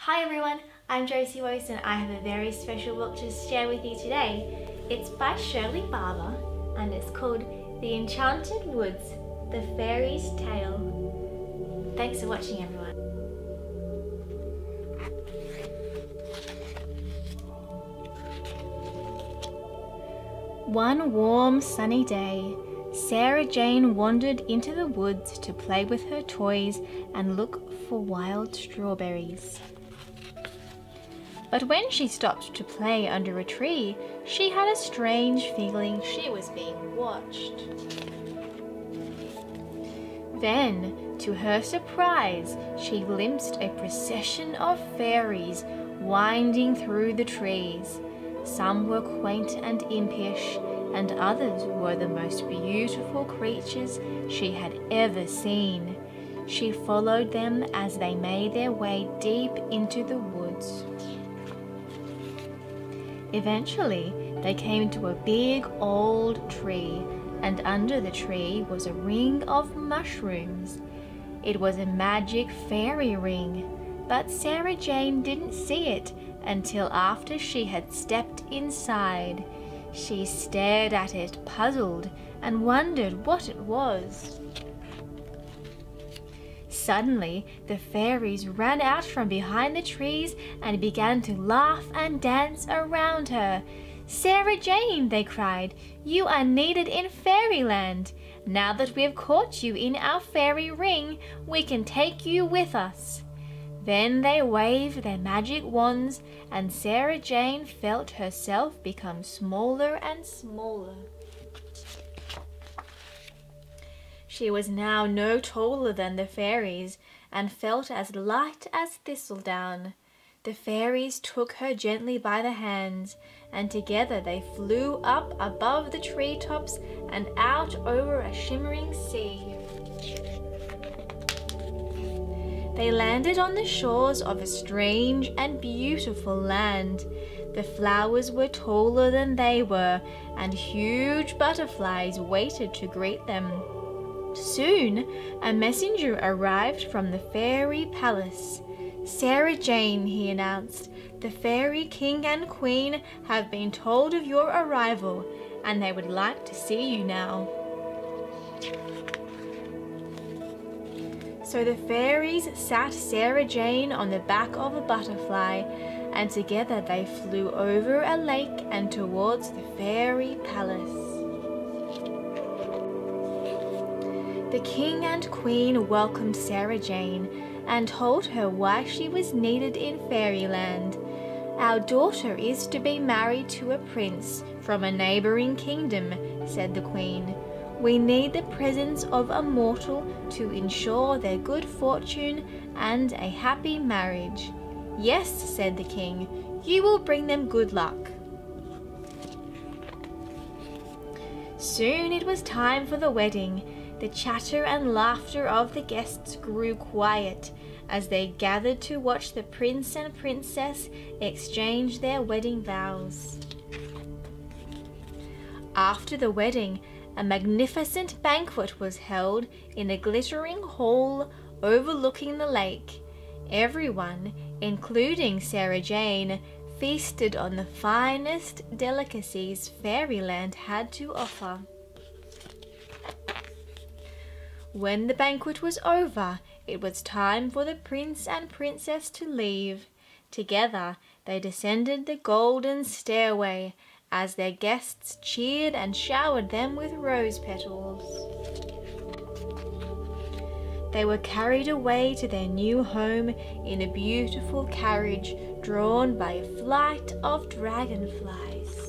Hi everyone, I'm Josie Wose and I have a very special book to share with you today. It's by Shirley Barber and it's called The Enchanted Woods, The Fairy's Tale. Thanks for watching everyone. One warm sunny day, Sarah Jane wandered into the woods to play with her toys and look for wild strawberries. But when she stopped to play under a tree, she had a strange feeling she was being watched. Then, to her surprise, she glimpsed a procession of fairies winding through the trees. Some were quaint and impish, and others were the most beautiful creatures she had ever seen. She followed them as they made their way deep into the woods. Eventually, they came to a big old tree, and under the tree was a ring of mushrooms. It was a magic fairy ring, but Sarah Jane didn't see it until after she had stepped inside. She stared at it, puzzled, and wondered what it was. Suddenly, the fairies ran out from behind the trees and began to laugh and dance around her. "Sarah Jane," they cried, "you are needed in Fairyland. Now that we have caught you in our fairy ring, we can take you with us." Then they waved their magic wands, and Sarah Jane felt herself become smaller and smaller. She was now no taller than the fairies, and felt as light as thistledown. The fairies took her gently by the hands, and together they flew up above the treetops and out over a shimmering sea. They landed on the shores of a strange and beautiful land. The flowers were taller than they were, and huge butterflies waited to greet them. Soon, a messenger arrived from the fairy palace. "Sarah Jane," he announced, "the fairy king and queen have been told of your arrival, and they would like to see you now." So the fairies sat Sarah Jane on the back of a butterfly, and together they flew over a lake and towards the fairy palace. The king and queen welcomed Sarah Jane and told her why she was needed in Fairyland. "Our daughter is to be married to a prince from a neighboring kingdom," said the queen. "We need the presence of a mortal to ensure their good fortune and a happy marriage." "Yes," said the king, "you will bring them good luck." Soon it was time for the wedding. The chatter and laughter of the guests grew quiet as they gathered to watch the prince and princess exchange their wedding vows. After the wedding, a magnificent banquet was held in a glittering hall overlooking the lake. Everyone, including Sarah Jane, feasted on the finest delicacies Fairyland had to offer. When the banquet was over, it was time for the prince and princess to leave. Together, they descended the golden stairway as their guests cheered and showered them with rose petals. They were carried away to their new home in a beautiful carriage drawn by a flight of dragonflies.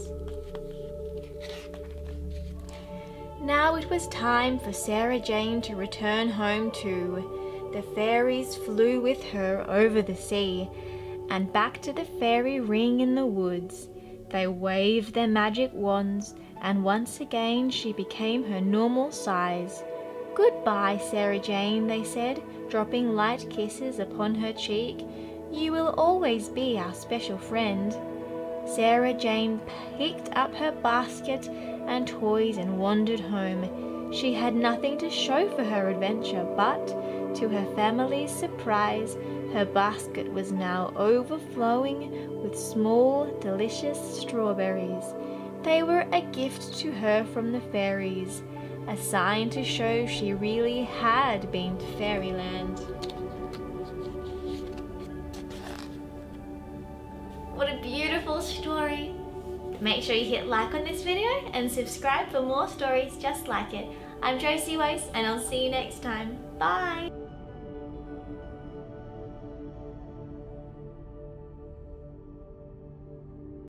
Now it was time for Sarah Jane to return home too. The fairies flew with her over the sea and back to the fairy ring in the woods. They waved their magic wands, and once again she became her normal size. "Goodbye, Sarah Jane," they said, dropping light kisses upon her cheek. "You will always be our special friend." Sarah Jane picked up her basket and toys and wandered home. She had nothing to show for her adventure, but, to her family's surprise, Her basket was now overflowing with small, delicious strawberries. They were a gift to her from the fairies, a sign to show she really had been to fairyland. What a beautiful story! Make sure you hit like on this video and subscribe for more stories just like it. I'm Josie Weiss and I'll see you next time. Bye!